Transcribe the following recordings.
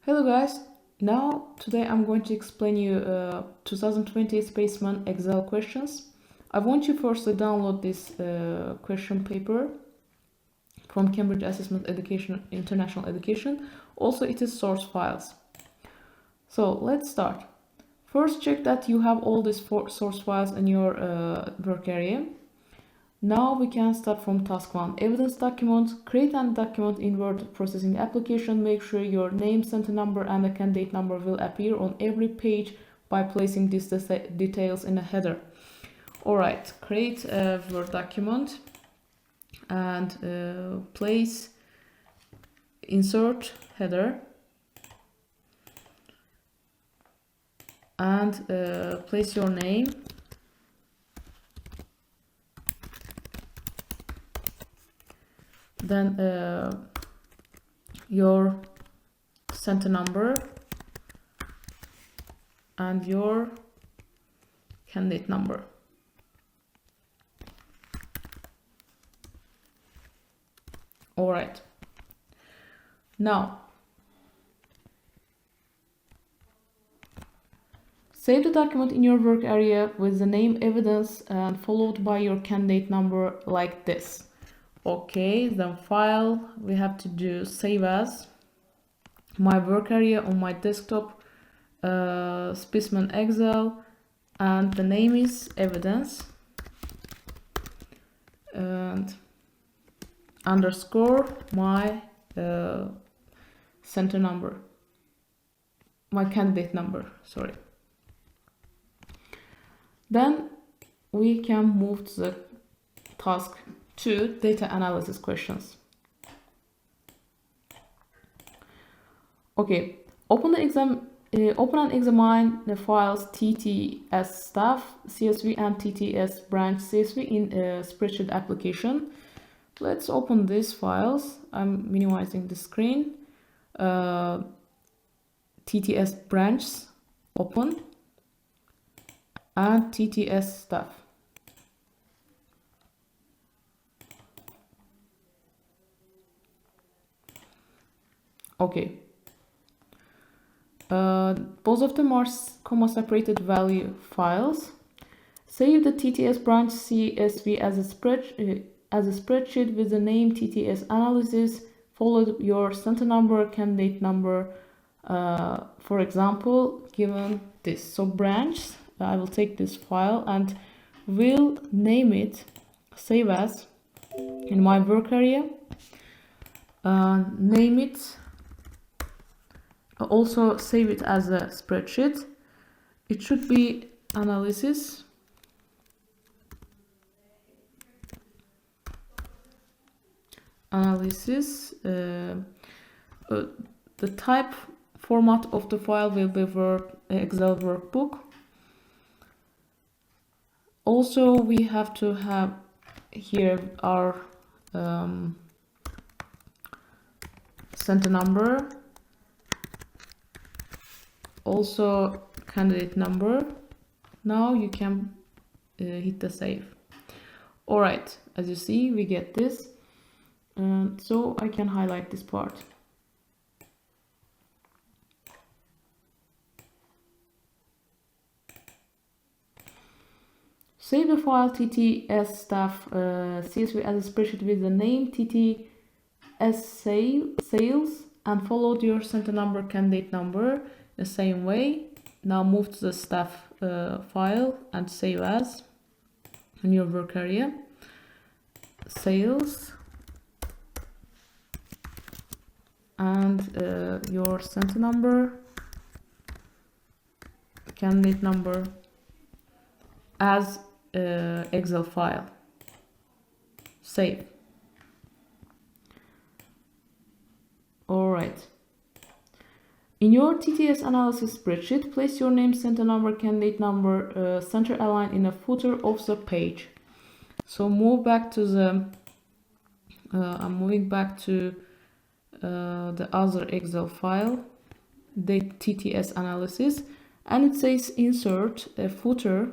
Hello guys, today I'm going to explain you 2020 Specimen Excel questions. I want you first to download this question paper from Cambridge Assessment Education International Education. Also it is source files. So let's start. First check that you have all these source files in your work area. Now we can start from task 1. Evidence document. Create a document in word processing application. Make sure your name, center number and the candidate number will appear on every page by placing these details in a header. Alright, create a Word document and place insert header and place your name. Then your center number and your candidate number. All right. Now, save the document in your work area with the name evidence and followed by your candidate number like this. Okay, then file, we have to do save as, my work area on my desktop, Specimen Excel, and the name is evidence, and underscore my center number, my candidate number, sorry. Then we can move to the task 2, data analysis questions. Okay, open and examine the files TTS staff CSV and TTS branch CSV in a spreadsheet application. Let's open these files. I'm minimizing the screen. TTS branch open and TTS staff. Okay. Both of them are comma separated value files. Save the TTS branch CSV as a spreadsheet with the name TTS analysis. Follow your center number, candidate number. For example, given this. So branch, I will take this file and will name it save as in my work area. Name it. Also save it as a spreadsheet. It should be analysis. The type format of the file will be Excel workbook. Also, we have to have here our center number. Also candidate number. Now you can hit the save. All right, as you see, we get this. So I can highlight this part. Save the file TTS staff CSV as a spreadsheet with the name TTS sales and follow your center number, candidate number the same way. Now move to the staff file and save as in your work area. Sales and your center number, candidate number as Excel file. Save. All right. In your TTS analysis spreadsheet, place your name, center number, candidate number, center align in a footer of the page. So move back to the, I'm moving back to the other Excel file, the TTS analysis, and it says insert a footer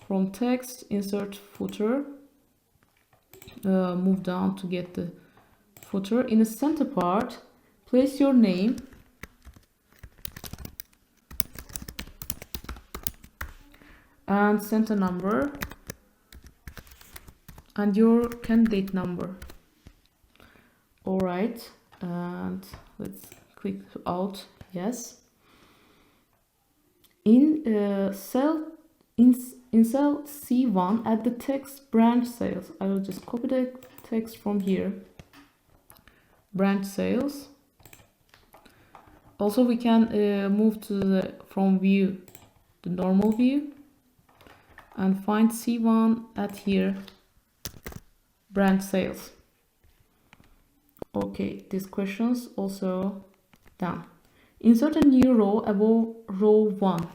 from text, insert footer, move down to get the footer. In the center part, place your name and center number and your candidate number. All right, and let's click out yes. In cell C1, add the text branch sales. I will just copy the text from here. Branch sales. Also, we can move to the from view, the normal view, and find C1 at here. Branch sales. Okay, these questions also done. Insert a new row above row 1.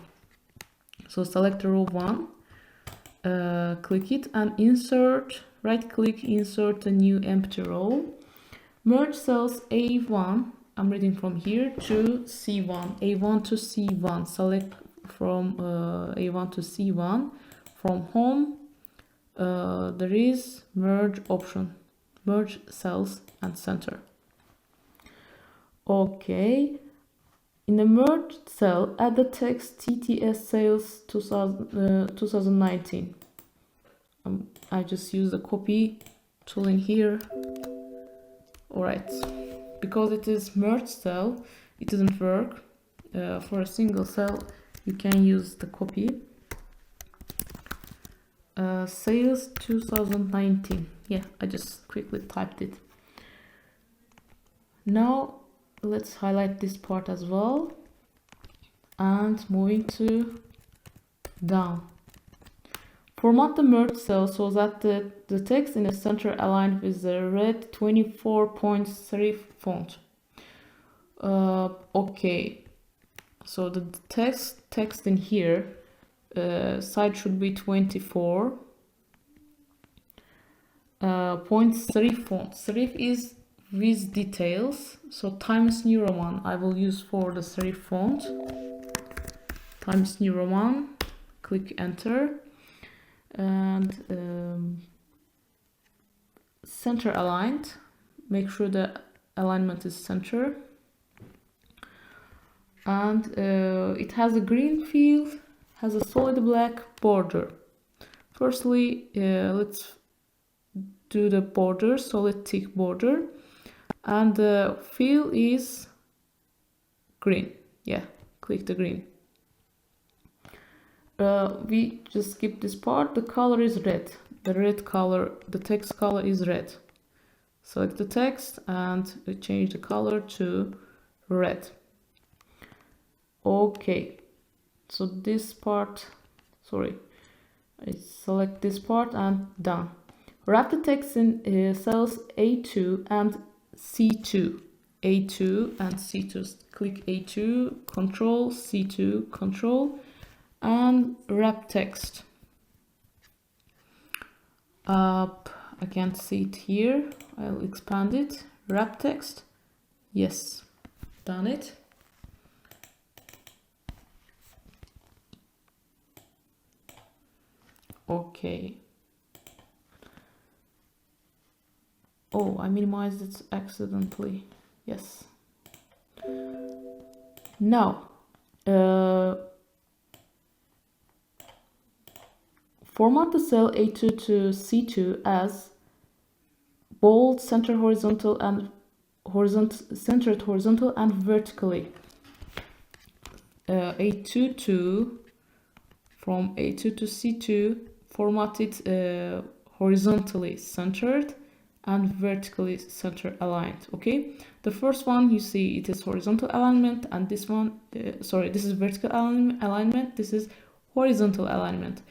So select row 1, click it and insert, right click, insert a new empty row. Merge cells A1, I'm reading from here, to C1, A1 to C1. Select from A1 to C1. From home, there is merge option, merge cells and center. Okay. In the merged cell, add the text TTS sales 2019. I just use the copy tool in here. Alright, because it is merged cell, it doesn't work. For a single cell, you can use the copy. Sales 2019. Yeah, I just quickly typed it. Now, let's highlight this part as well and moving to down. Format the merged cell so that the text in the center aligned with the red 24-point serif font. Okay, so the text in here side should be 24 point serif font. Serif is with details, so Times New Roman I will use for the serif font. Times New Roman, click enter, and center aligned. Make sure the alignment is center, and it has a green field, has a solid black border. Firstly, let's do the border, solid thick border. And the fill is green. Yeah, click the green. We just skip this part. The color is red. The red color, the text color is red. Select the text and change the color to red. Okay, so this part, sorry, I select this part and done. Wrap the text in cells A2 and C2, A2 and C2. Click A2, Control, C2, Control, and wrap text. I can't see it here. I'll expand it. Wrap text. Yes, done it. Okay. Oh, I minimized it accidentally. Yes. Now, format the cell A2 to C2 as bold, centered horizontal and centered horizontal and vertically. A2 to from A2 to C2, format it horizontally centered and vertically center aligned. Okay, the first one you see it is horizontal alignment, and this one sorry, this is vertical alignment, this is horizontal alignment.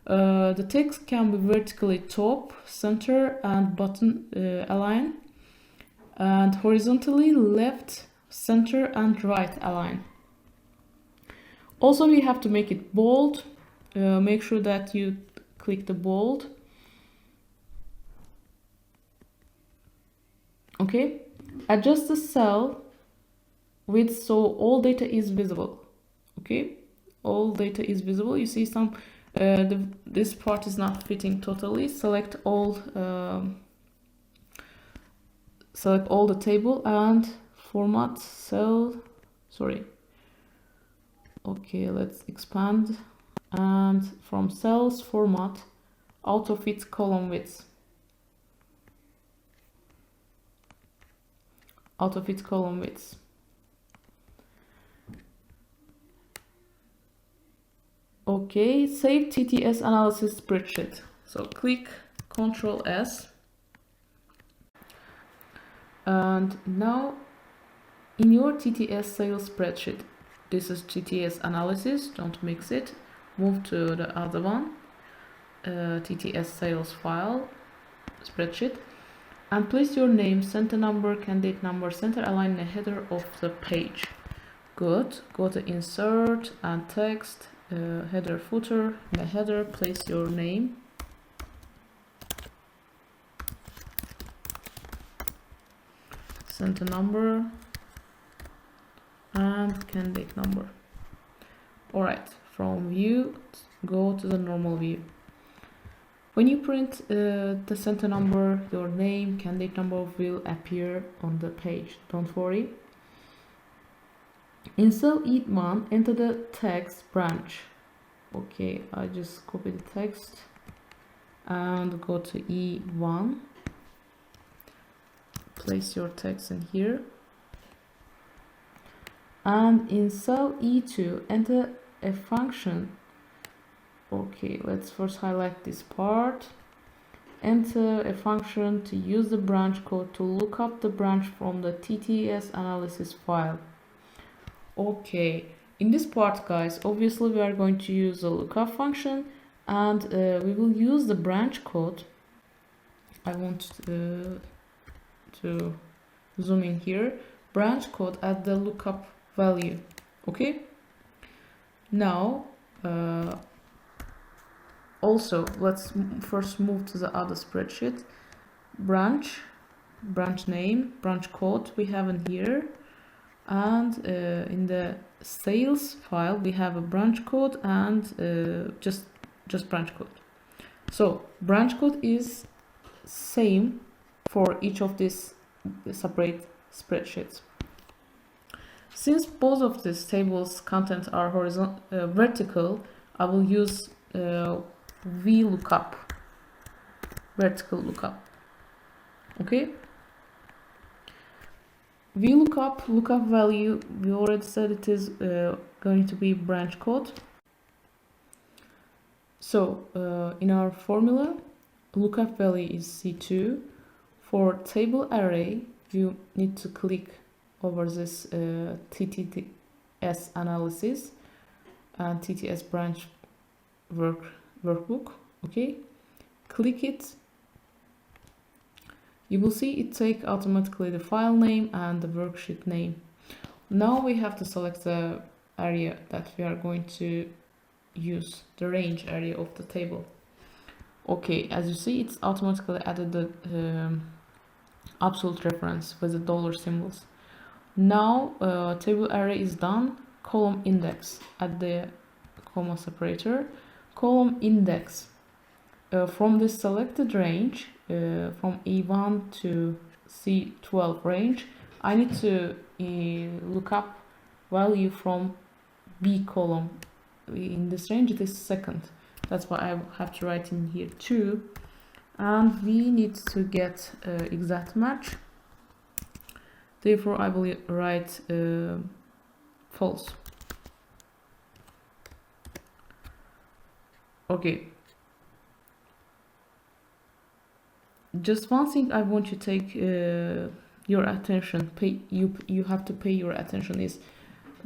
The text can be vertically top, center and bottom align, and horizontally left, center and right align. Also, we have to make it bold. Make sure that you click the bold. Okay, adjust the cell width so all data is visible. Okay, all data is visible. You see some this part is not fitting totally. Select all the table and format cell. Sorry. Okay, let's expand and from cells format autofit column width. Autofit column width. Okay, save TTS analysis spreadsheet. So click Ctrl S. And now in your TTS sales spreadsheet, this is TTS analysis, don't mix it. Move to the other one, TTS sales file spreadsheet, and place your name, center number, candidate number, center align in the header of the page. Good. Go to insert and text, header footer. In the header, place your name. Center number and candidate number. Alright, from view, go to the normal view. When you print the center number, your name, candidate number will appear on the page. Don't worry. In cell E1, enter the text branch. Okay, I just copy the text and go to E1. Place your text in here. And in cell E2, enter a function. Okay, let's first highlight this part. Enter a function to use the branch code to look up the branch from the TTS analysis file. Okay, in this part, guys, obviously we are going to use the lookup function, and we will use the branch code. I want to zoom in here. Branch code at the lookup value. Okay. Now, also let's first move to the other spreadsheet. Branch name, branch code we have in here. And in the sales file we have a branch code and just branch code. So branch code is same for each of these separate spreadsheets. Since both of these tables contents are vertical, I will use VLOOKUP, vertical lookup. Okay. VLOOKUP, lookup value, we already said it is going to be branch code. So in our formula, lookup value is C2. For table array, you need to click over this TTS analysis and TTS branch workbook. Okay, click it. You will see it take automatically the file name and the worksheet name. Now we have to select the area that we are going to use, the range area of the table. Okay, as you see, it's automatically added the absolute reference with the dollar symbols. Now table array is done. Column index, add the comma separator. Column index. From the selected range, from E1 to C12 range, I need to look up value from B column. In this range it is second. That's why I have to write in here 2. And we need to get exact match. Therefore I will write false. Okay. Just one thing I want you to take your attention, you have to pay your attention is,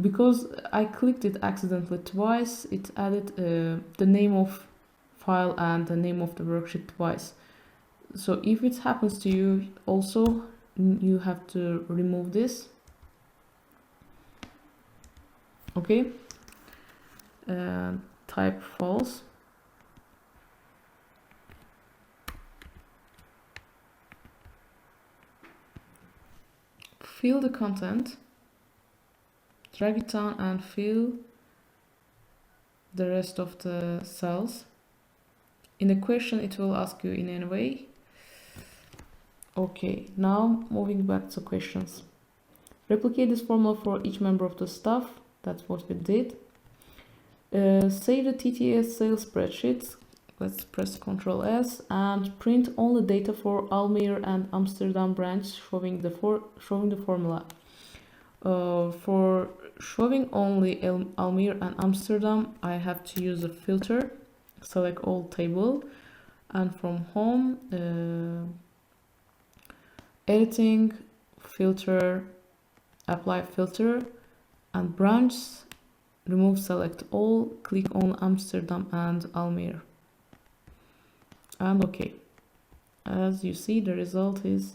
because I clicked it accidentally twice, it added the name of file and the name of the worksheet twice. So if it happens to you also, you have to remove this. Okay, type false. Fill the content, drag it down and fill the rest of the cells. In the question it will ask you in any way. Okay, now moving back to questions. Replicate this formula for each member of the staff. That's what we did. Save the TTS sales spreadsheet. Let's press Ctrl S and print only data for Almere and Amsterdam branch showing the formula. For showing only Almere and Amsterdam, I have to use a filter, select all table, and from home, editing, filter, apply filter, and branch, remove select all, click on Amsterdam and Almere, and OK. As you see, the result is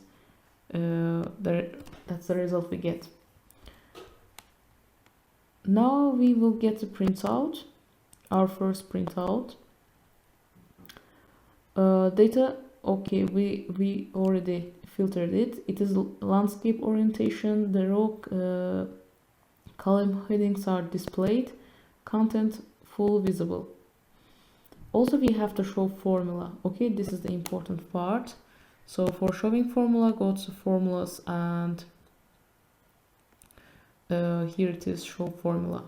that's the result we get. Now we will get a printout, our first printout. Data, okay, we already filtered it. It is landscape orientation. The row column headings are displayed. Content full visible. Also, we have to show formula. Okay, this is the important part. So for showing formula, go to formulas and here it is, show formula.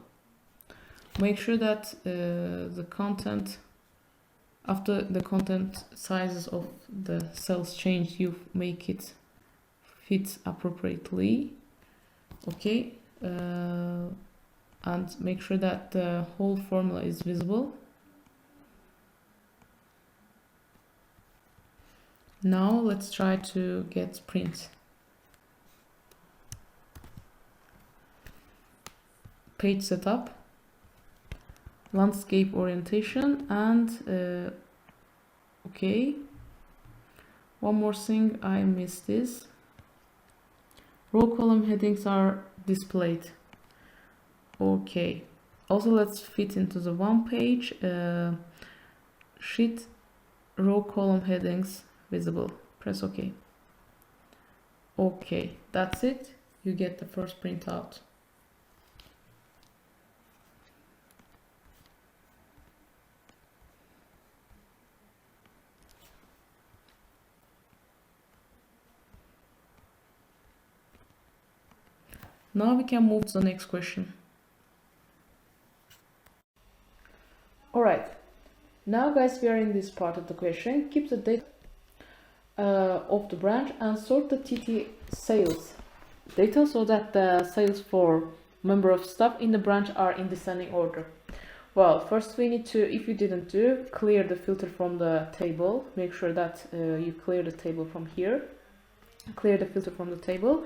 Make sure that the content, after the content sizes of the cells change, you make it fit appropriately. Okay, and make sure that the whole formula is visible. Now let's try to get print. Page setup, landscape orientation, and okay, one more thing I missed is row column headings are displayed. Okay, also let's fit into the one page, sheet, row column headings visible. Press OK. Okay, that's it. You get the first printout. Now we can move to the next question. Alright, now guys, we are in this part of the question. Keep the data of the branch and sort the TT sales data so that the sales for member of staff in the branch are in descending order. Well, first we need to, if you didn't do, clear the filter from the table. Make sure that you clear the table from here. Clear the filter from the table.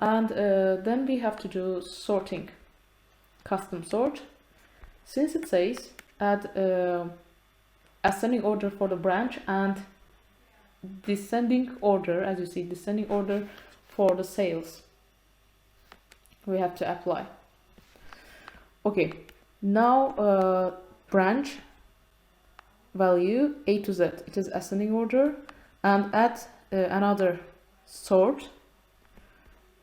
And then we have to do sorting, custom sort. Since it says add ascending order for the branch and descending order, as you see, descending order for the sales, we have to apply. Okay, now branch value A to Z, it is ascending order, and add another sort,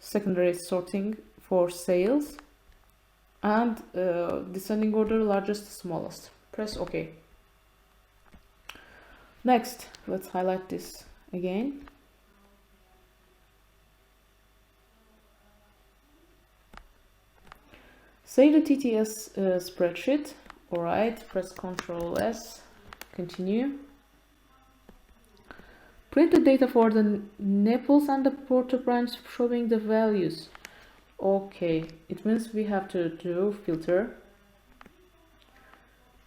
secondary sorting for sales, and descending order largest to smallest. Press OK. Next, let's highlight this again. Save the TTS spreadsheet. Alright, press Ctrl S, continue. Print the data for the Naples and the Porto branch showing the values. Okay, it means we have to do filter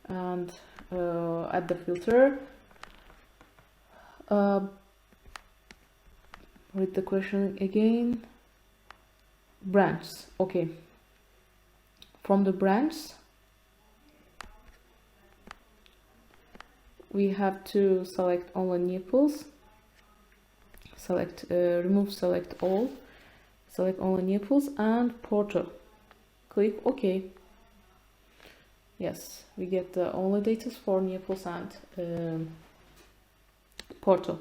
and add the filter. Read the question again. Branch. Okay. From the branch, we have to select only Naples. Select, remove select all. Select only Naples and Porto. Click OK. Yes, we get the only data for Naples and Porto.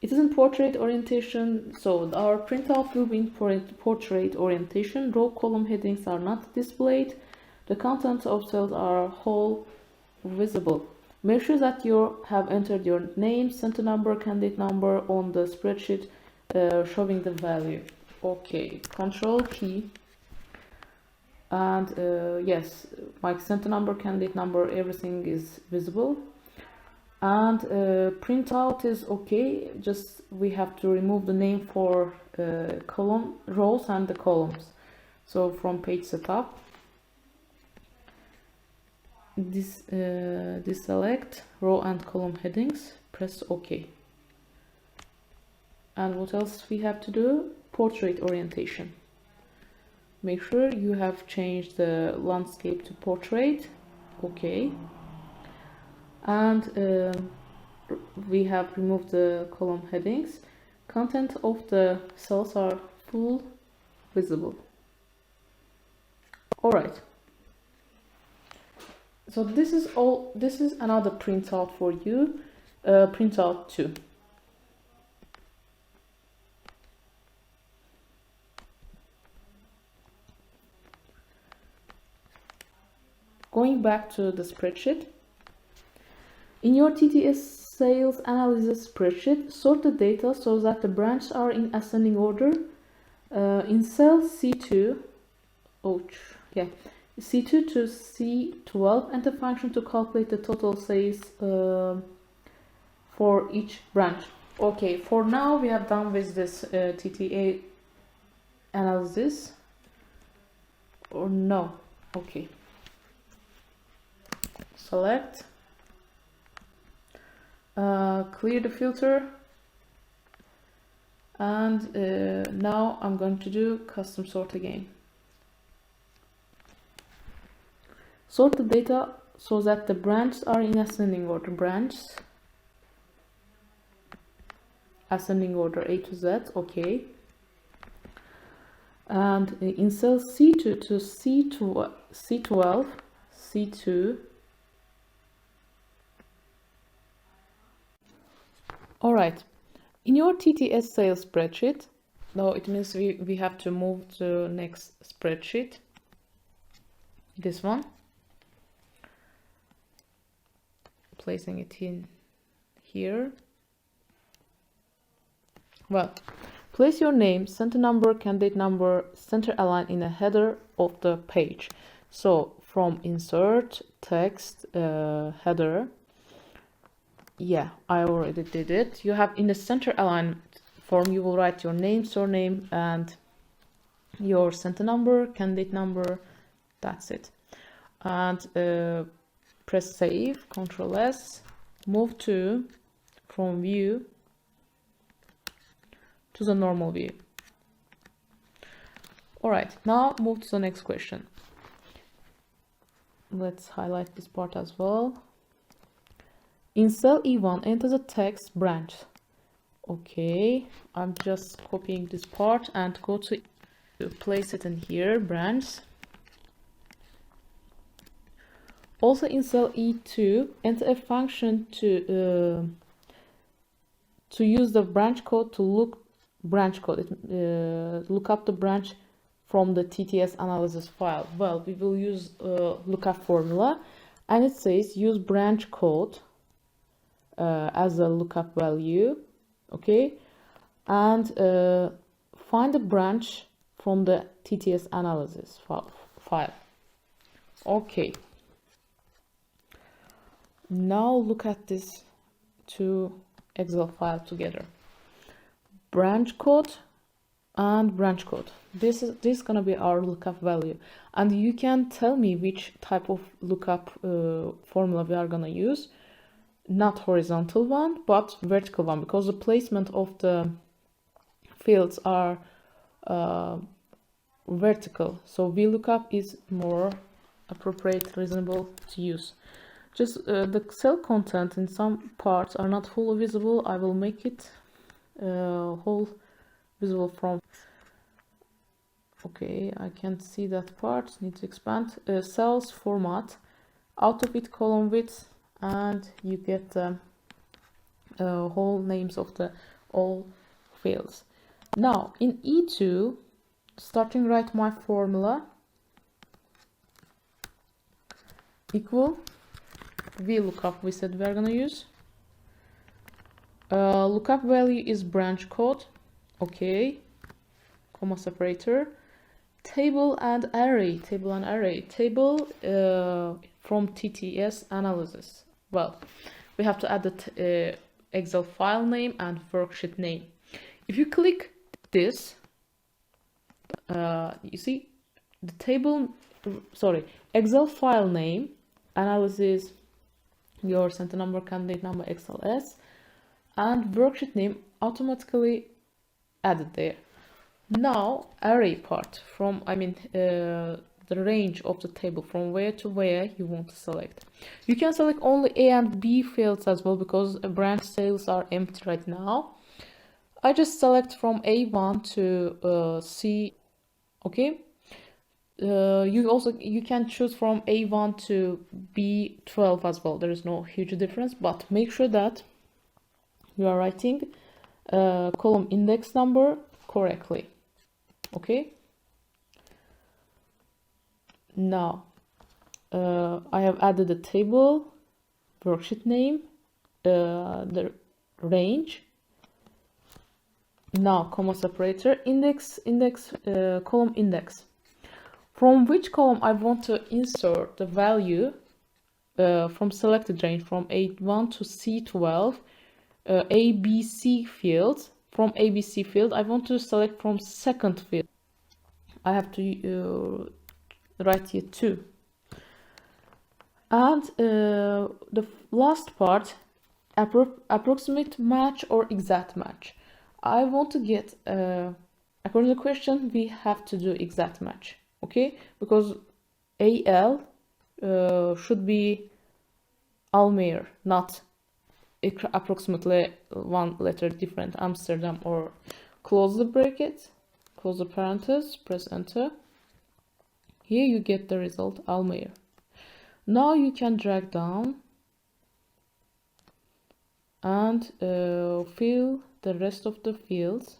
It is in portrait orientation, so our printout will be in portrait orientation. Row column headings are not displayed. The contents of cells are whole visible. Make sure that you have entered your name, center number, candidate number on the spreadsheet showing the value. Okay, Control key. And yes, my center number, candidate number, everything is visible. And printout is okay, just we have to remove the name for column rows and the columns. So from page setup, this deselect row and column headings, press OK. And what else we have to do? Portrait orientation. Make sure you have changed the landscape to portrait. Okay. And we have removed the column headings. Content of the cells are full visible. All right. So this is all. This is another printout for you. Printout 2. Going back to the spreadsheet. In your TTS sales analysis spreadsheet, sort the data so that the branches are in ascending order. In cell C2, C2 to C12, enter function to calculate the total sales for each branch. Okay, for now we have done with this TTA analysis. Or no? Okay. Select. Clear the filter, and now I'm going to do custom sort again. Sort the data so that the branches are in ascending order. Branches, ascending order A to Z, okay. And in cell C2 to C12, C2. All right, in your TTS sales spreadsheet, now it means we have to move to next spreadsheet, this one, placing it in here. Well, place your name, center number, candidate number, center align in a header of the page. So from insert, text, header. Yeah, I already did it. You have in the center alignment form, you will write your name, surname, and your center number, candidate number. That's it. And press save, Ctrl S, move to from view to the normal view. All right, now move to the next question. Let's highlight this part as well. In cell E1, enter the text branch. Okay, I'm just copying this part and go to place it in here, branch. Also in cell E2, enter a function to use the branch code to look up the branch from the TTS analysis file. Well, we will use lookup formula, and it says use branch code as a lookup value, okay, and find the branch from the TTS analysis file. Okay, now look at this two Excel files together. Branch code and branch code. This is gonna be our lookup value, and you can tell me which type of lookup formula we are gonna use. Not horizontal one, but vertical one, because the placement of the fields are vertical. So VLOOKUP is more appropriate, reasonable to use. Just the cell content in some parts are not fully visible. I will make it whole visible from. Okay, I can't see that part. Need to expand. Cells format, out of it column width, and you get the whole names of the all fields. Now in E2, starting write my formula equal VLOOKUP. We said we're gonna use lookup value is branch code, okay, comma separator, table and array. Table from TTS analysis. Well, we have to add the Excel file name and worksheet name. If you click this, you see the Excel file name, analysis, your center number, candidate number, XLS, and worksheet name automatically added there. Now array part, from the range of the table, from where to where you want to select. You can select only A and B fields as well, because branch sales are empty right now. I just select from A1 to C. Okay, you can choose from A1 to B12 as well. There is no huge difference, but make sure that you are writing column index number correctly. Okay, now I have added a table, worksheet name, the range. Now comma separator, index, column index. From which column I want to insert the value from selected range, from A1 to C12, ABC fields. From ABC field, I want to select from second field. I have to write here 2. And the last part, approximate match or exact match. I want to get, according to the question, we have to do exact match. Okay, because AL should be Almere, not approximately one letter different, Amsterdam, or close the bracket, close the parenthesis, press enter. Here you get the result, Almere. Now you can drag down and fill the rest of the fields,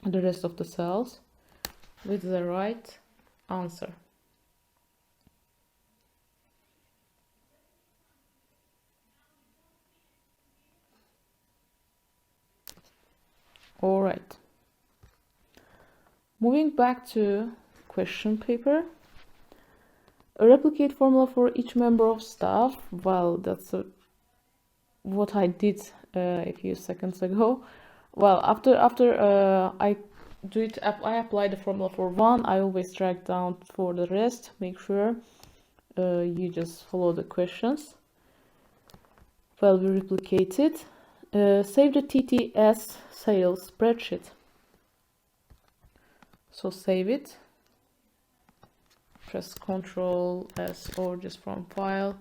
the rest of the cells, with the right answer. All right. Moving back to question paper. A replicate formula for each member of staff. Well, that's what I did a few seconds ago. Well, after I do it, I apply the formula for one. I always drag down for the rest. Make sure you just follow the questions. Well, we replicate it. Save the TTS sales spreadsheet. So save it. Press Ctrl S, or just from file,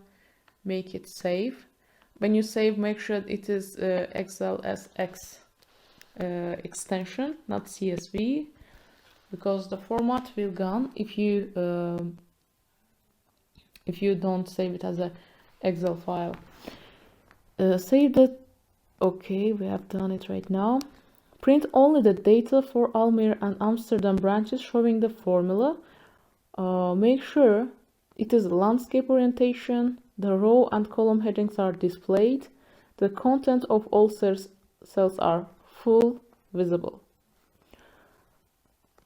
make it save. When you save, make sure it is XLSX extension, not CSV, because the format will gone if you don't save it as a Excel file. Save the. Okay, we have done it right now. Print only the data for Almere and Amsterdam branches showing the formula. Make sure it is landscape orientation, the row and column headings are displayed, the content of all cells are full visible.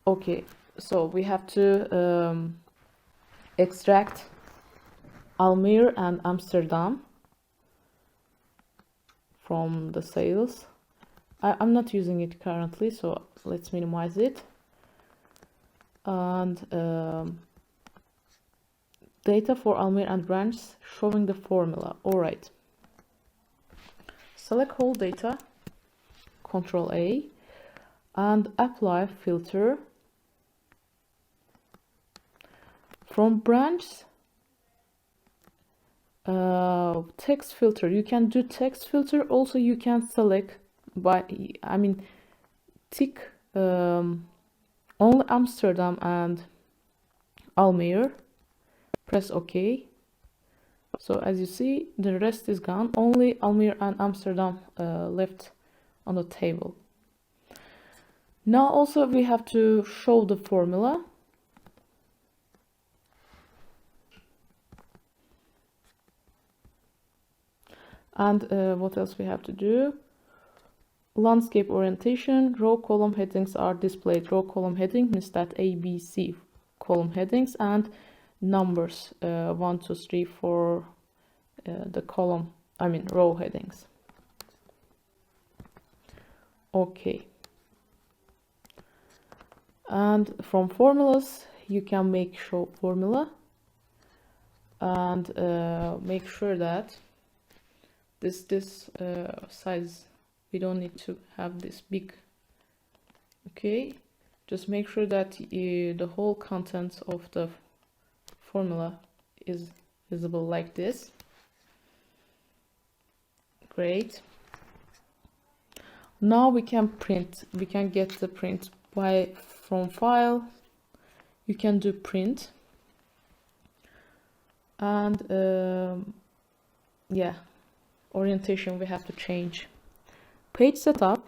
Okay, so we have to extract Almere and Amsterdam from the sales. I'm not using it currently, so let's minimize it. And data for Almere and branch showing the formula. All right. Select whole data, Ctrl A, and apply filter. From branch, text filter. You can do text filter. Also, you can select by, tick only Amsterdam and Almere. Press OK. So as you see, the rest is gone. Only Almere and Amsterdam left on the table. Now also we have to show the formula. And what else we have to do? Landscape orientation, row column headings are displayed. Row column heading means that A, B, C column headings, and numbers 1, 2, 3 for the column, I mean row headings. Okay. And from formulas, you can make show formula and make sure that this size, we don't need to have this big. Okay, just make sure that the whole content of the formula is visible like this. Great. Now we can print. We can get the print from file. You can do print, and yeah, orientation we have to change. Page setup.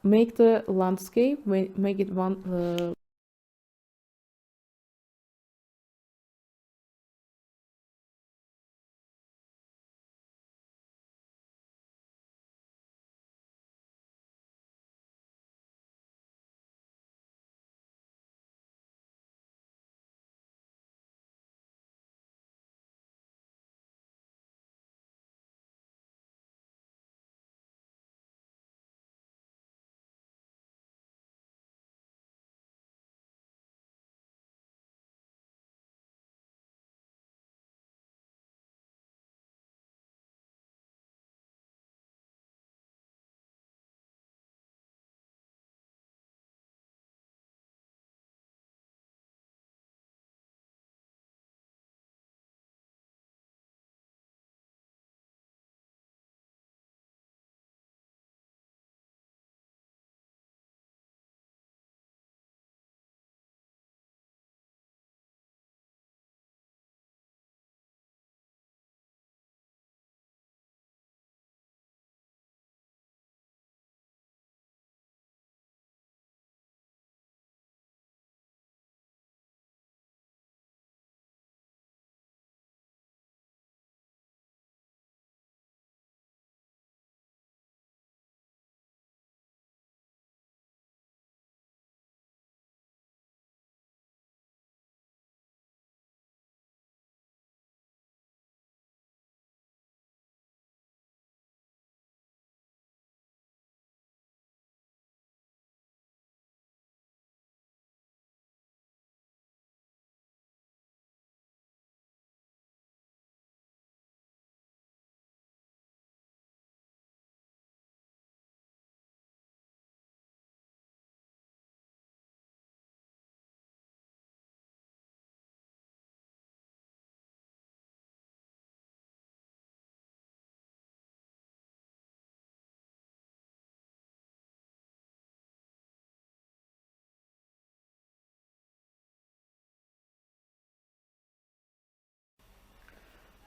Make the landscape. Make it one.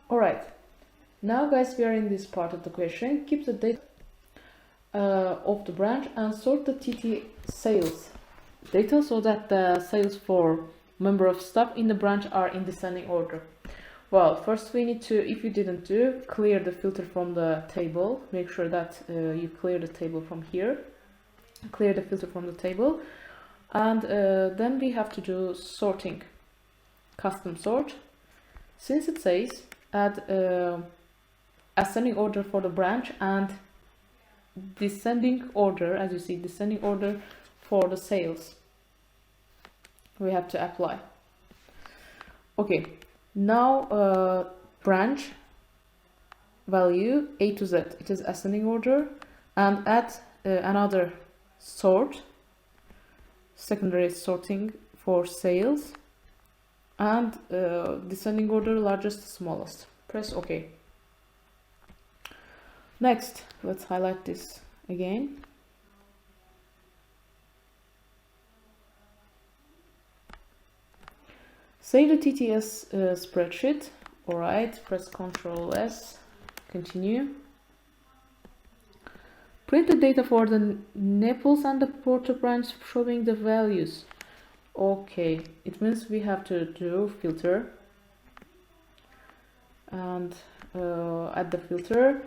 All right. Now, guys, we are in this part of the question. Keep the data of the branch and sort the TT sales data so that the sales for member of staff in the branch are in descending order. Well, first we need to, if you didn't do, clear the filter from the table. Make sure that you clear the table from here. Clear the filter from the table. And then we have to do sorting. Custom sort. Since it says add ascending order for the branch and descending order, as you see, descending order for the sales, we have to apply. Okay, now branch value A to Z, it is ascending order, and add another sort, secondary sorting for sales, and descending order largest to smallest. Press OK. Next, let's highlight this again. Save the TTS spreadsheet. Alright, press Ctrl S, continue. Print the data for the Naples and the Porto branch showing the values. Okay, it means we have to do filter and add the filter.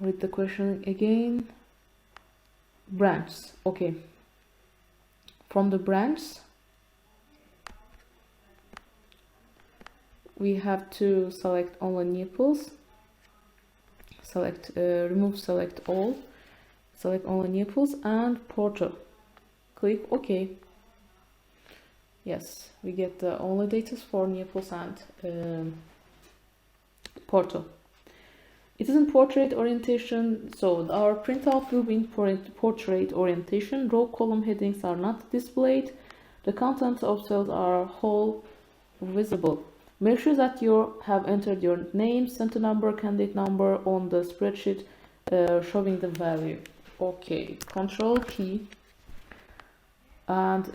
Read the question again. Branch. Okay. From the branch, we have to select only nipples. Select, remove select all. Select only nipples and portal. Click OK. Yes, we get the only data for nipples and portal. It is in portrait orientation, so our printout will be in portrait orientation. Row column headings are not displayed. The contents of cells are whole visible. Make sure that you have entered your name, center number, candidate number on the spreadsheet showing the value. Okay, Control key. And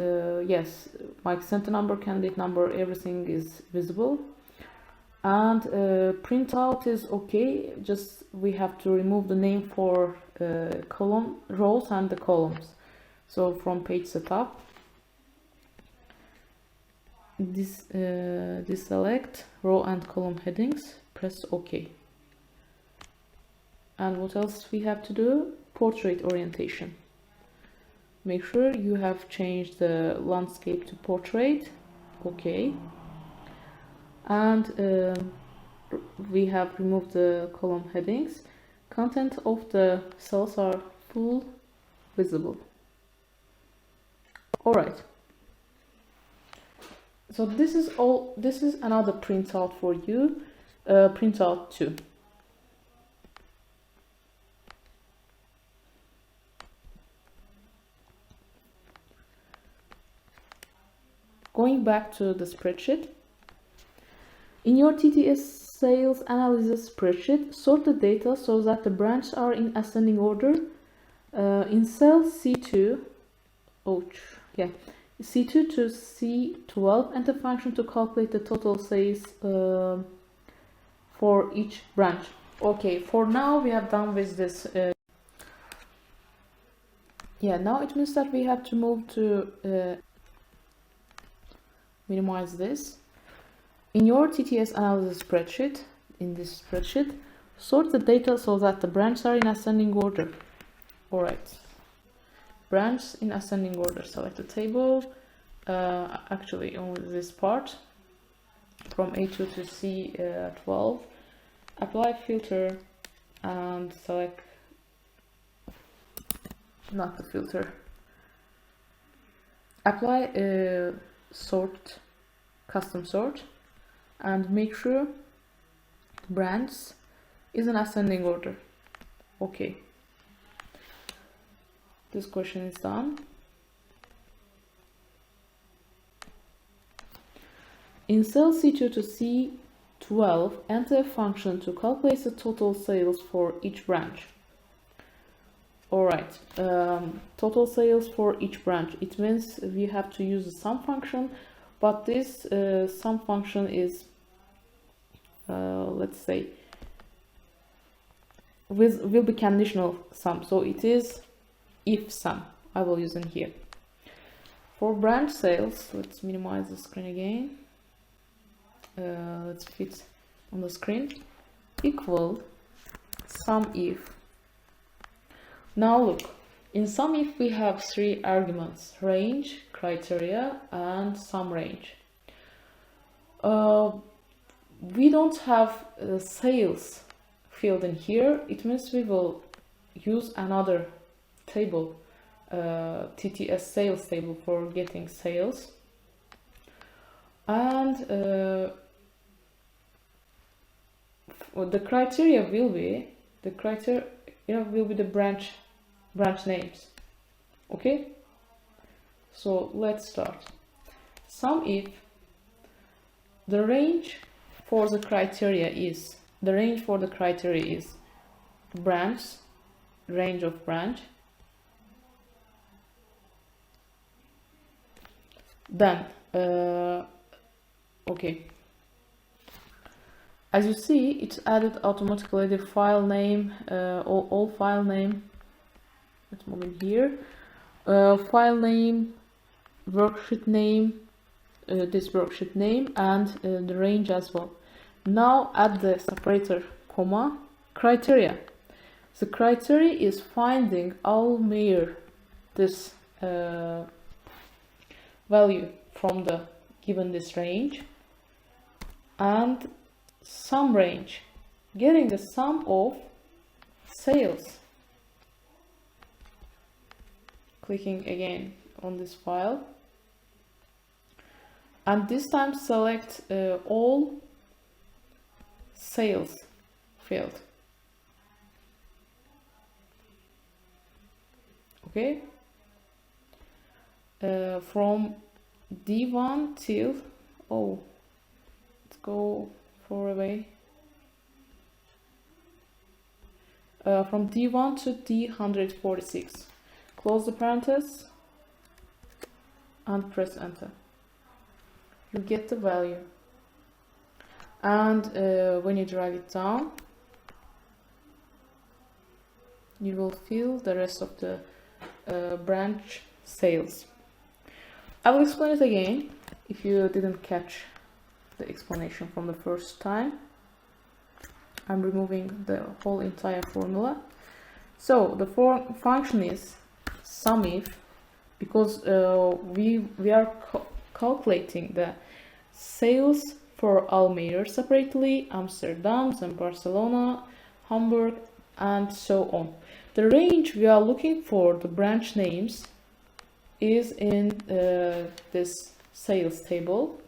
yes, my center number, candidate number, everything is visible. And printout is okay, just we have to remove the name for column rows and the columns. So from page setup, this deselect row and column headings, press OK. And what else we have to do? Portrait orientation. Make sure you have changed the landscape to portrait. OK. And we have removed the column headings. Content of the cells are full visible. All right. So this is all. This is another printout for you. Printout 2. Going back to the spreadsheet. In your TTS sales analysis spreadsheet, sort the data so that the branches are in ascending order. In cell C2, C2 to C12, enter function to calculate the total sales for each branch. Okay, for now we have done with this. Now it means that we have to move to minimize this. In your TTS analysis spreadsheet, in this spreadsheet, sort the data so that the branches are in ascending order. Alright, branch in ascending order. Select the table, actually only this part, from A2 to C12. Apply filter and select, not the filter. Apply sort, custom sort. And make sure branch is in ascending order. Okay. This question is done. In cell C2 to C12, enter a function to calculate the total sales for each branch. Alright, total sales for each branch. It means we have to use the sum function, but this sum function is let's say will be conditional sum, so it is if sum. I will use in here. For branch sales, let's minimize the screen again. Let's fit on the screen. Equal sum if. Now look, in sum if we have 3 arguments: range, criteria, and sum range. We don't have a sales field in here. It means we will use another table, TTS sales table, for getting sales. And the criteria will be the branch names. Okay, so let's start. Sum if the range for the criteria is branch, range of branch. Then okay, as you see, it's added automatically the file name, all file name. Let's move in here. File name, worksheet name, this worksheet name, and the range as well. Now add the separator, comma, criteria. The criteria is finding Almayer, this value from the given this range, and sum range, getting the sum of sales. Clicking again on this file, and this time select all sales field. Okay, from D1 till, oh, let's go far away, from D1 to D146. Close the parenthesis and press enter. You get the value, and when you drag it down, you will fill the rest of the branch sales. I will explain it again if you didn't catch the explanation from the first time. I'm removing the whole entire formula. So the function is SUMIF, because we are calculating the sales for Almayer separately, Amsterdam and Barcelona, Hamburg, and so on. The range we are looking for the branch names is in this sales table.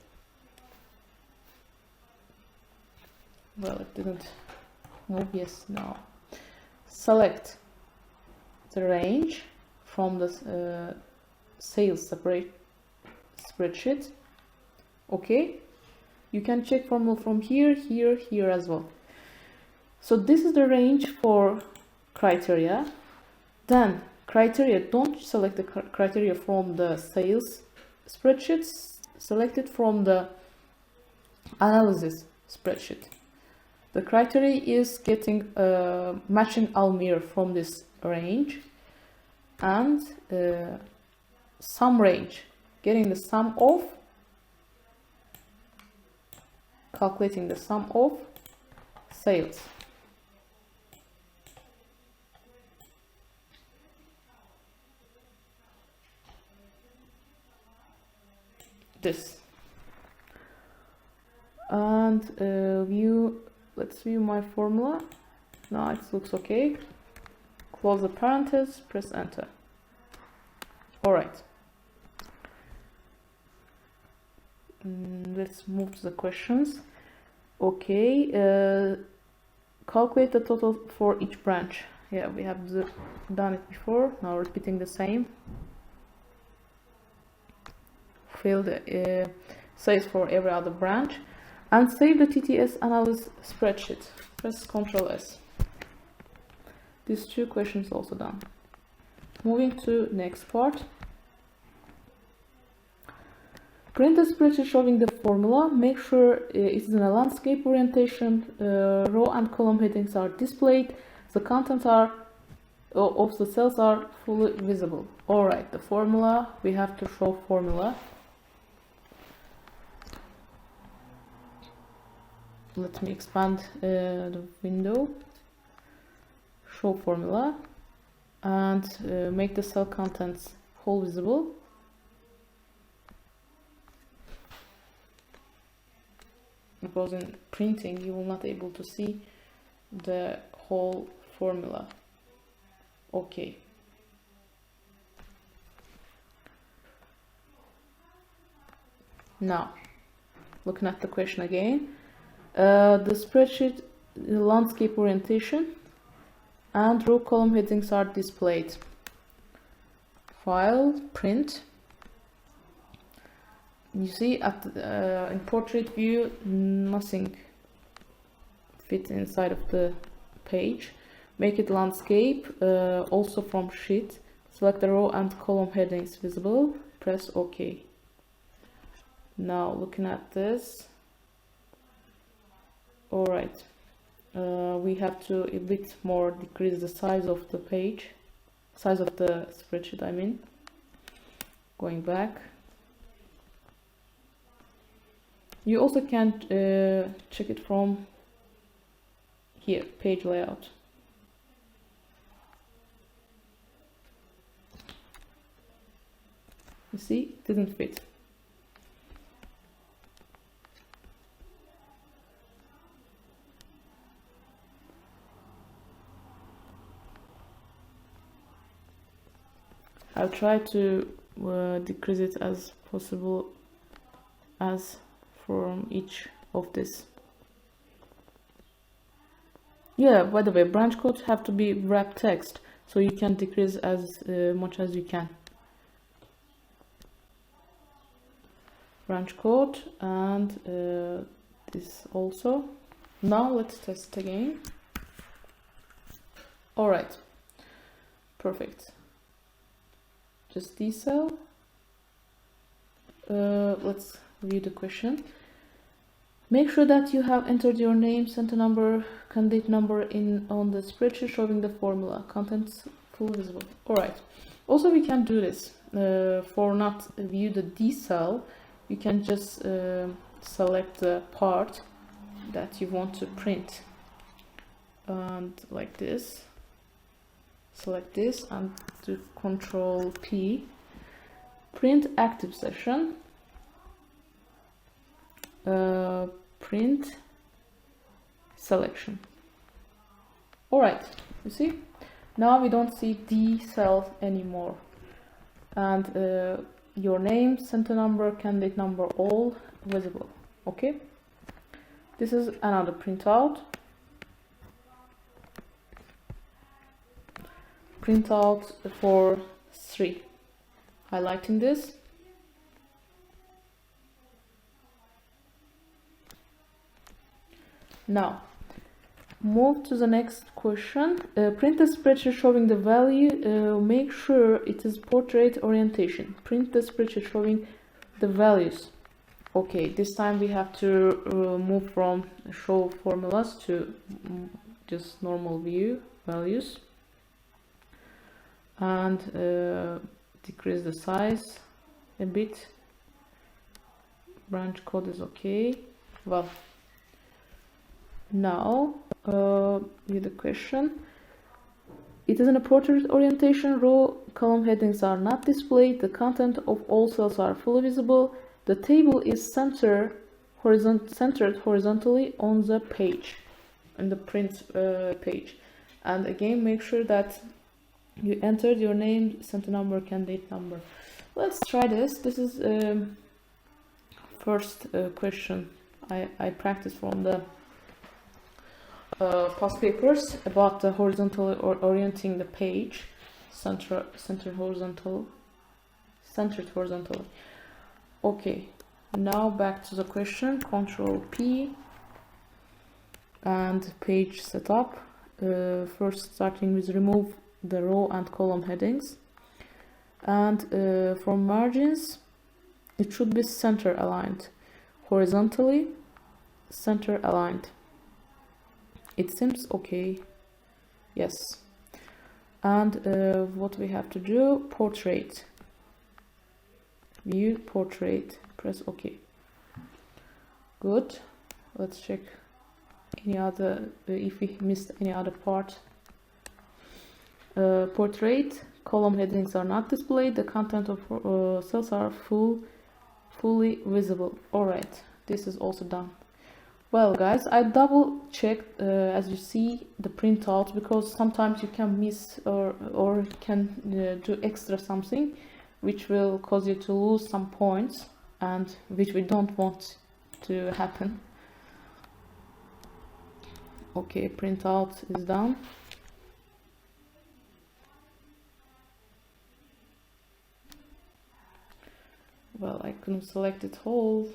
Well, it didn't move. Yes, now select the range from the sales separate spreadsheet. Okay, you can check formula from here, here, here as well. So this is the range for criteria. Then criteria, don't select the criteria from the sales spreadsheets, select it from the analysis spreadsheet. The criteria is getting matching Almayer from this range, and sum range, getting the sum of, calculating the sum of sales. This, and let's view my formula. Now it looks okay. Close the parenthesis, press enter. All right, let's move to the questions. Okay, calculate the total for each branch. Yeah, we have done it before. Now repeating the same. Fill the sales for every other branch, and save the TTS analysis spreadsheet. Press Ctrl S. These two questions also done. Moving to next part. Print the spreadsheet showing the formula. Make sure it is in a landscape orientation. Row and column headings are displayed. The contents of the cells are fully visible. All right, the formula, we have to show formula. Let me expand the window, show formula, and make the cell contents whole visible. Because in printing you will not be able to see the whole formula. Okay. Now, looking at the question again. The spreadsheet landscape orientation and row column headings are displayed. File, print. You see at in portrait view, nothing fits inside of the page. Make it landscape, also from sheet. Select the row and column headings visible. Press OK. Now looking at this. All right, we have to a bit more decrease the size of the page, size of the spreadsheet, I mean. Going back. You also can check it from here, page layout. You see, it didn't fit. I'll try to decrease it as possible as from each of this. Yeah, by the way, branch codes have to be wrap text, so you can decrease as much as you can. Branch code and this also. Now let's test again. All right, perfect. Just decel. Let's view the question. Make sure that you have entered your name, center number, candidate number on the spreadsheet showing the formula. Contents fully visible. All right. Also, we can do this for not view the decel. You can just select the part that you want to print, and like this. Select this and do Control P. Print active session. Print selection. All right, you see, now we don't see D cells anymore, and your name, center number, candidate number, all visible. Okay, this is another printout. Printout for 3. Highlighting this. Now, move to the next question. Print a spreadsheet showing the value. Make sure it is portrait orientation. Print the spreadsheet showing the values. Okay, this time we have to move from show formulas to just normal view values. And decrease the size a bit. Branch code is okay. Well, now with the question, it is in a portrait orientation. Row column headings are not displayed. The content of all cells are fully visible. The table is centered horizontally on the page, in the print page. And again, make sure that you entered your name, center number, candidate number. Let's try this. This is first question I practiced from the past papers about the horizontally orienting the page, centered horizontally. Okay, now back to the question. Control P and page setup. First, starting with remove the row and column headings, and for margins it should be center aligned, horizontally center aligned. It seems okay. Yes. And what we have to do, portrait, view portrait, press OK. Good. Let's check any other if we missed any other part. Portrait, column headings are not displayed. The content of cells are fully visible. All right, this is also done. Well, guys, I double checked as you see the printout, because sometimes you can miss or can do extra something which will cause you to lose some points, and which we don't want to happen. Okay, printout is done. Well, I couldn't select it whole.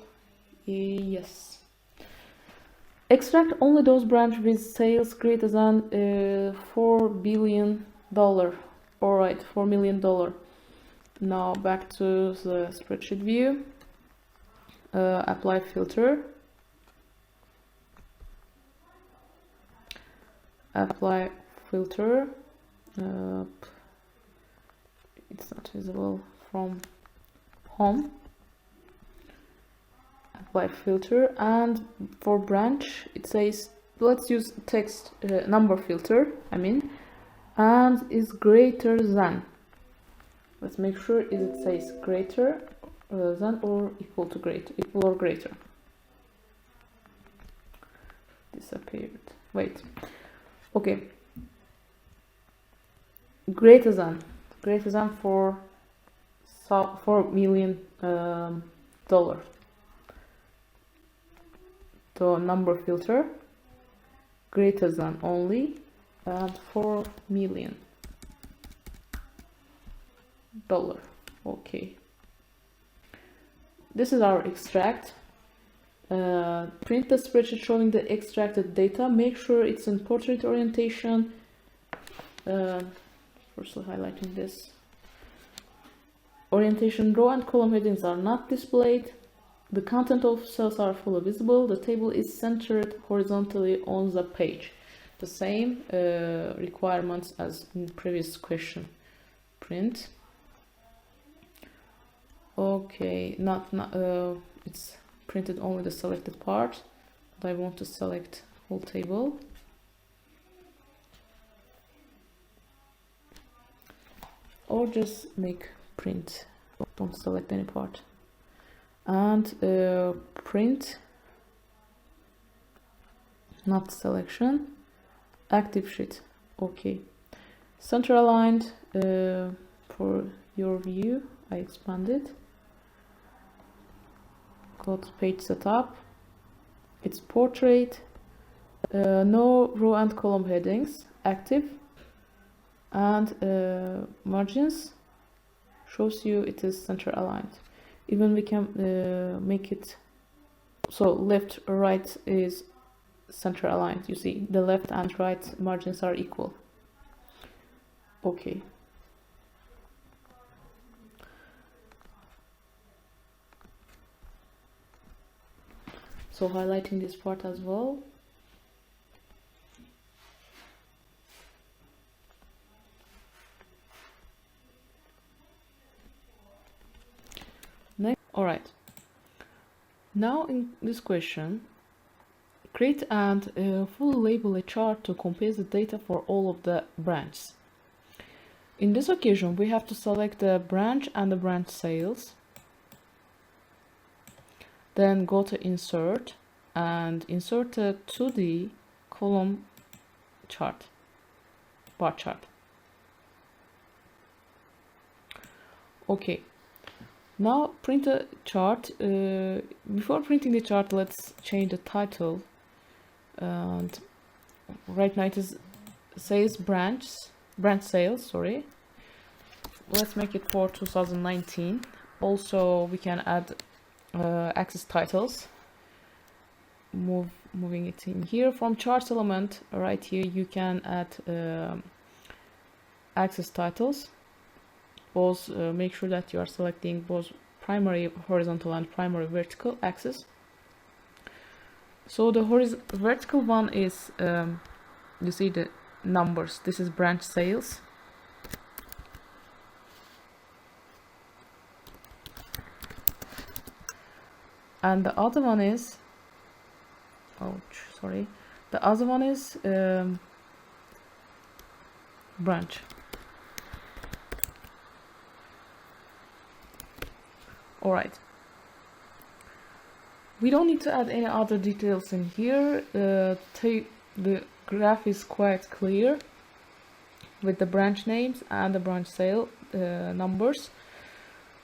Yes. Extract only those branches with sales greater than $4 billion. All right, $4 million. Now back to the spreadsheet view. Apply filter. Apply filter. It's not visible from home. by filter, and for branch it says, let's use text number filter, and is greater than. Let's make sure it says greater than or equal to equal or greater. Disappeared. Wait. Okay. Greater than for $4 million. So number filter, greater than only, and $4 million. Okay. This is our extract. Print the spreadsheet showing the extracted data. Make sure it's in portrait orientation. Firstly, highlighting this. Orientation, row and column headings are not displayed. The content of cells are fully visible. The table is centered horizontally on the page. The same requirements as in previous question. Print. Okay, it's printed only the selected part, but I want to select whole table. Or just make print, don't select any part. And print, not selection, active sheet. Okay, center aligned. For your view, I expanded. Go to page setup. It's portrait. No row and column headings, active. And margins shows you it is center aligned. Even we can make it so left or right is center aligned. You see the left and right margins are equal. Okay. So highlighting this part as well. Next, all right. Now in this question, create and fully label a chart to compare the data for all of the branches. In this occasion, we have to select the branch and the branch sales. Then go to insert and insert a 2D column chart, bar chart. Okay, now print a chart. Before printing the chart, let's change the title. And right now it says branch sales, sorry. Let's make it for 2019. Also, we can add access titles. Moving it in here from charts element right here, you can add access titles. Both make sure that you are selecting both primary horizontal and primary vertical axis. So the vertical one is you see the numbers. This is branch sales. And the other one is, the other one is branch. All right. We don't need to add any other details in here. The graph is quite clear with the branch names and the branch sale numbers.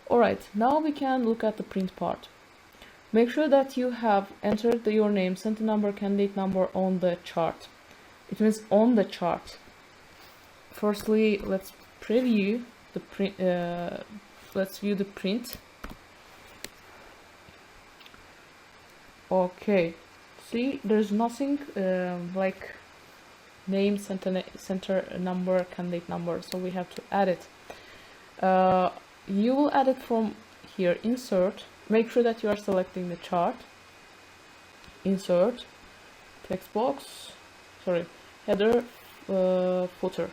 All right, now we can look at the print part. Make sure that you have entered your name, center number, candidate number on the chart. It means on the chart. Firstly, let's preview the print. Let's view the print. Okay, see, there's nothing like name, center number, candidate number, so we have to add it. You will add it from here, insert. Make sure that you are selecting the chart. Insert, text box, header, footer.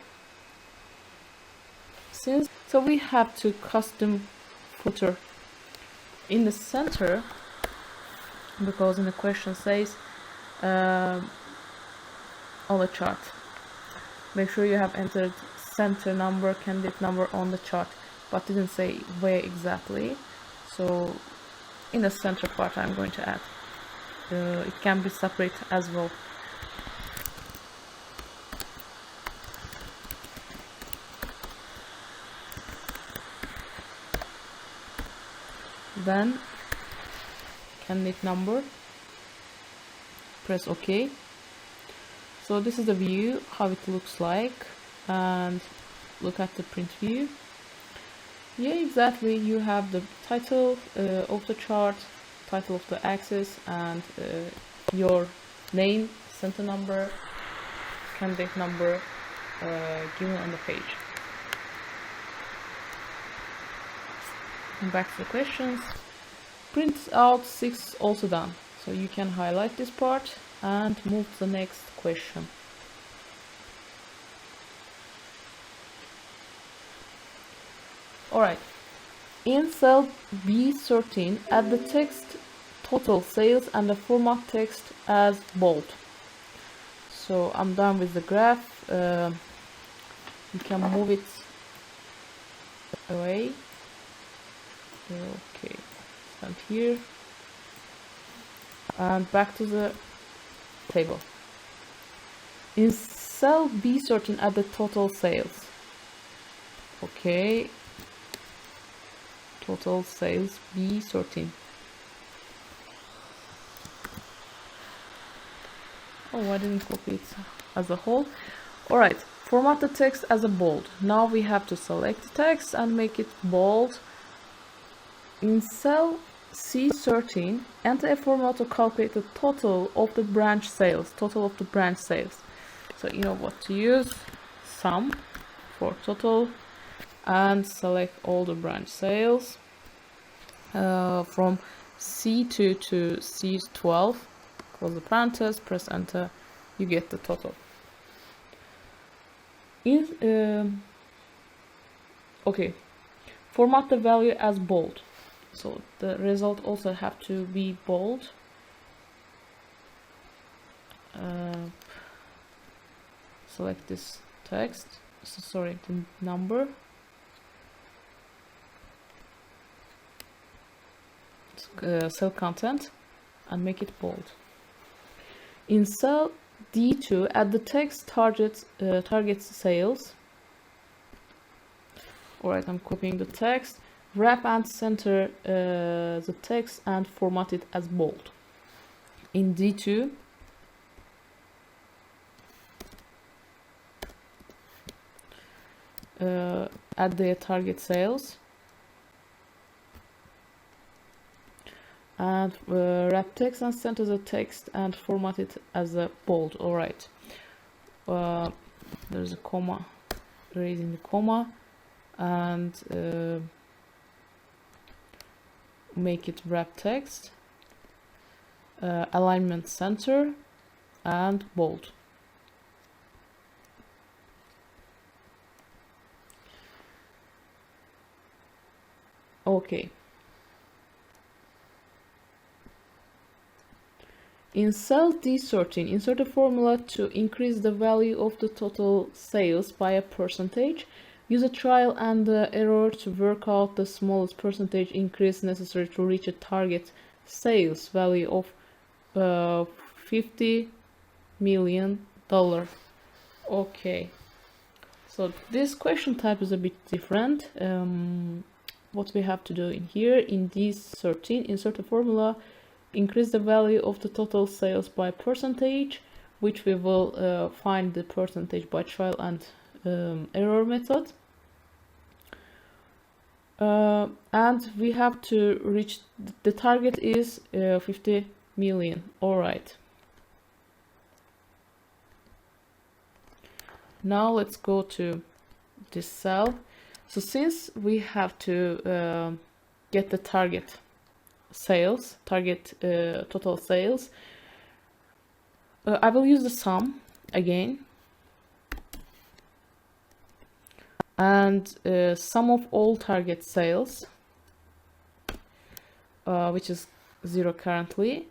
So we have to custom footer. In the center, because in the question says on the chart. Make sure you have entered center number, candidate number on the chart, but didn't say where exactly. So in the center part I'm going to add. It can be separate as well. Then candidate number, press OK. So this is the view, how it looks like, and look at the print view. Yeah, exactly, you have the title of the chart, title of the axis, and your name, center number, candidate number given on the page. And back to the questions. Print out 6 also done. So you can highlight this part and move to the next question. Alright, in cell B13, add the text total sales and the format text as bold. So I'm done with the graph. You can move it away. Okay, stand here. And back to the table. In cell B13, add the total sales. Okay. Total sales B13. Oh, I didn't copy it as a whole. Alright, format the text as a bold. Now we have to select the text and make it bold. In cell C13, enter a formula to calculate the total of the branch sales. Total of the branch sales. So you know what to use. Sum for total. And select all the branch sales from C2 to C12. Close the parenthesis, press enter, you get the total. Okay, format the value as bold. So the result also have to be bold. Select this text. So sorry, the number. Cell content and make it bold. In cell D2, add the text targets sales. Alright, I'm copying the text. Wrap and center the text and format it as bold. In D2, add the target sales. And wrap text and center the text and format it as a bold. Alright, there's a comma, erasing the comma, and make it wrap text, alignment center, and bold. Okay. In cell D13, insert a formula to increase the value of the total sales by a percentage. Use a trial and error to work out the smallest percentage increase necessary to reach a target sales value of $50 million. Okay, so this question type is a bit different. What we have to do in here, in D13, insert a formula, increase the value of the total sales by percentage, which we will find the percentage by trial and error method. And we have to reach, the target is 50 million. Alright. Now let's go to this cell. So since we have to get the target sales, total sales, I will use the sum again, and sum of all target sales, which is 0 currently,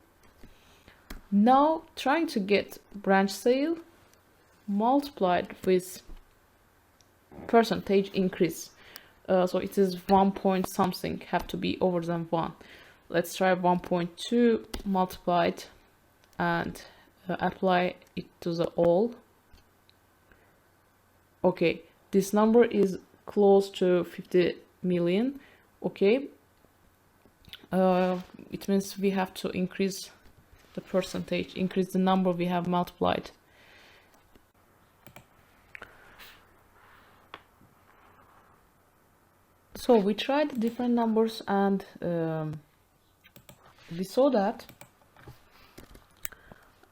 Now trying to get branch sale multiplied with percentage increase. So it is 1 point something, have to be over than 1. Let's try 1.2 multiplied and apply it to the all. Okay, this number is close to 50 million. Okay, it means we have to increase the percentage, increase the number we have multiplied. So we tried different numbers and we saw that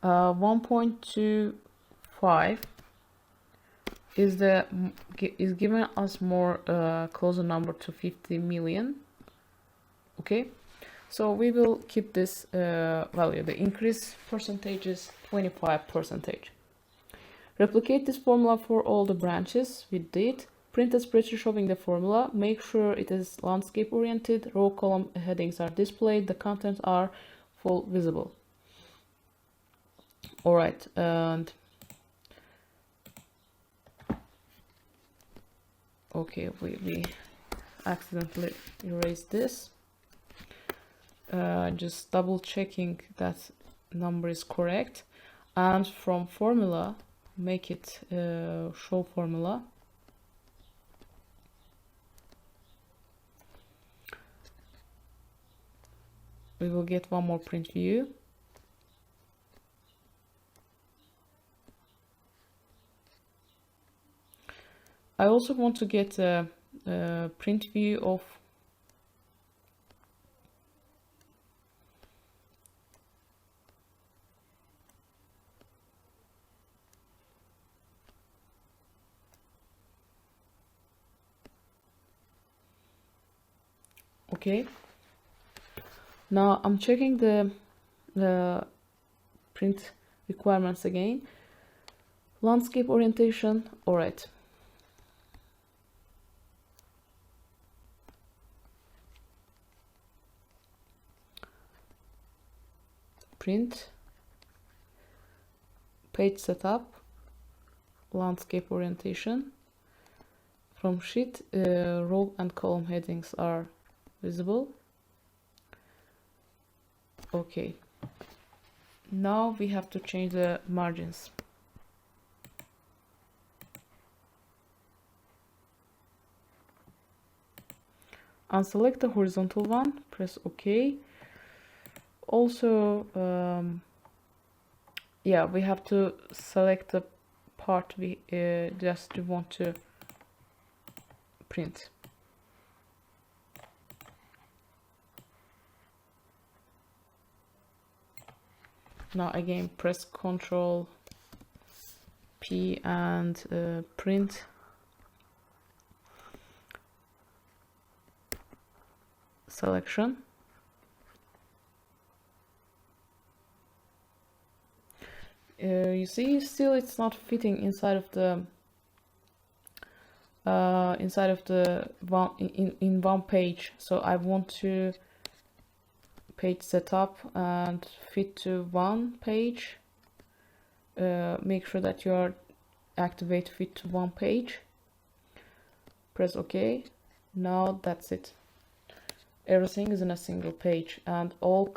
1.25 is giving us more closer number to 50 million. Okay, so we will keep this value. The increase percentage is 25%. Replicate this formula for all the branches. We did. Print a spreadsheet showing the formula. Make sure it is landscape oriented. Row column headings are displayed. The contents are full visible. All right, and okay, we accidentally erased this. Just double checking that number is correct, and from formula make it show formula. We will get one more print view. I also want to get a print view of okay. Now I'm checking the print requirements again. Landscape orientation, all right. Print, page setup, landscape orientation. From sheet, row and column headings are visible. Okay, now we have to change the margins. Unselect the horizontal one, press OK. Also, yeah, we have to select the part we just want to print. Now again press Ctrl P and print. Selection. You see, still it's not fitting inside of the one in one page. So I want to page setup and fit to one page. Make sure that you are activate fit to one page. Press OK. Now that's it. Everything is in a single page and all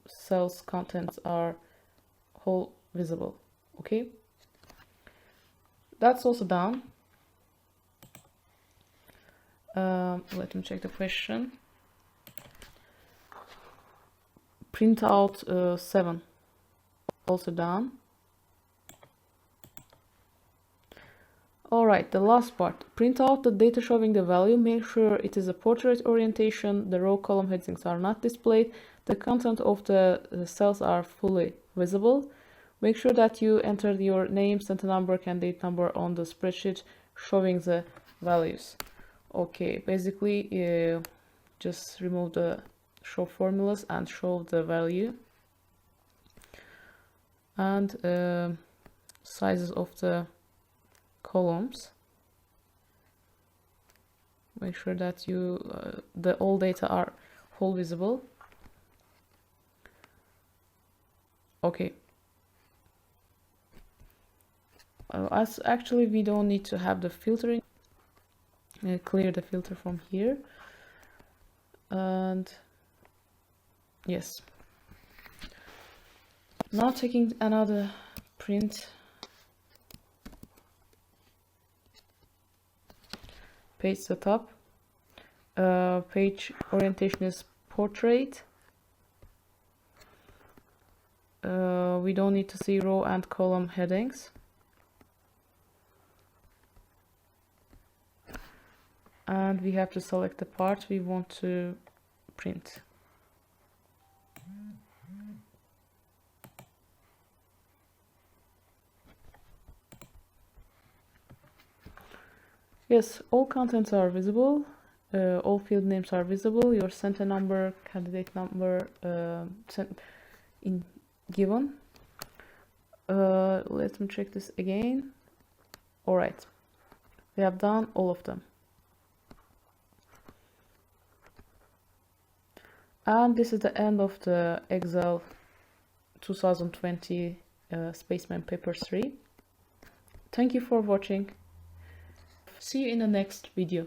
cells contents are whole visible. Okay, that's also done. Let me check the question. Print out 7, also done. All right, the last part. Print out the data showing the value. Make sure it is a portrait orientation. The row column headings are not displayed. The content of the cells are fully visible. Make sure that you enter your name, center number, candidate number on the spreadsheet showing the values. Okay, basically just remove the show formulas and show the value. And sizes of the columns. Make sure that you the all data are whole visible. Okay. As actually we don't need to have the filtering. Clear the filter from here. And yes. Now taking another print. Page setup. Page orientation is portrait. We don't need to see row and column headings. And we have to select the part we want to print. Yes, all contents are visible. All field names are visible. Your center number, candidate number given. Let me check this again. All right, we have done all of them. And this is the end of the Excel 2020 Specimen Paper 3. Thank you for watching. See you in the next video.